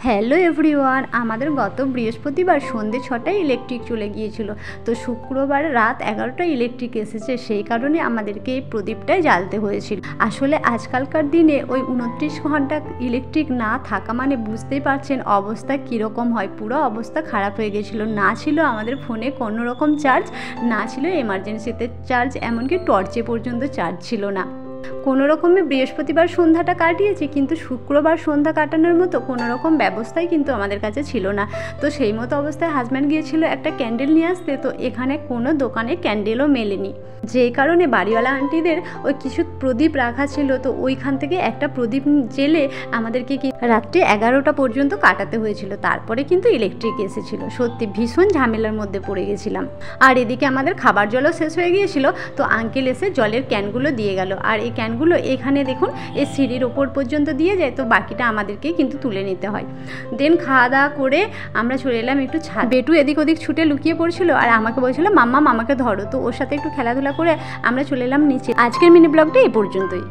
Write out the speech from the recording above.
Hello everyone, আমাদের গত বৃহস্পতিবার সন্ধ্যে 6টায় ইলেকট্রিক চলে গিয়েছিল। তো শুক্রবার রাত 11টায় ইলেকট্রিক এসেছে, সেই কারণে আমাদেরকে এই প্রদীপটাই জ্বালতে হয়েছিল। আসলে আজকালকার দিনে ওই 29 ঘন্টা ইলেকট্রিক না থাকা মানে বুঝতেই পারছেন অবস্থা কীরকম হয়। পুরো অবস্থা খারাপ হয়ে গেছিলো। না ছিল আমাদের ফোনে কোনো রকম চার্জ, না ছিল এমার্জেন্সিতে চার্জ, এমনকি টর্চে পর্যন্ত চার্জ ছিল না। কোনো রকমে বৃহস্পতিবার সন্ধ্যাটা কাটিয়েছি, কিন্তু শুক্রবার সন্ধ্যা কাটানোর মতো কোনো রকম ব্যবস্থাই কিন্তু আমাদের কাছে ছিল না। তো সেই মতো অবস্থায় হাজব্যান্ড গিয়েছিল একটা ক্যান্ডেল নিয়ে আসতে, তো এখানে কোনো দোকানে ক্যান্ডেলও মেলেনি, যেই কারণে বাড়িওয়ালা আন্টিদের ওই কিছু প্রদীপ রাখা ছিল, তো ওইখান থেকে একটা প্রদীপ জেলে আমাদেরকে রাত্রি 11টা পর্যন্ত কাটাতে হয়েছিল। তারপরে কিন্তু ইলেকট্রিক এসেছিল। সত্যি ভীষণ ঝামেলার মধ্যে পড়ে গেছিলাম। আর এদিকে আমাদের খাবার জলও শেষ হয়ে গিয়েছিল, তো আঙ্কেল এসে জলের ক্যানগুলো দিয়ে গেল। আর এই ক্যানগুলো এখানে দেখুন এই সিঁড়ির ওপর পর্যন্ত দিয়ে যায়, তো বাকিটা আমাদেরকেই কিন্তু তুলে নিতে হয়। দেন খাওয়া দাওয়া করে আমরা চলে এলাম একটু ছাদ। বেটু এদিক ওদিক ছুটে লুকিয়ে পড়ছিল আর আমাকে বলছিল মাম্মা মামাকে ধরো, তো ওর সাথে একটু খেলাধুলা করে আমরা চলে এলাম নিচে। আজকের মিনি ব্লগটা এই পর্যন্তই।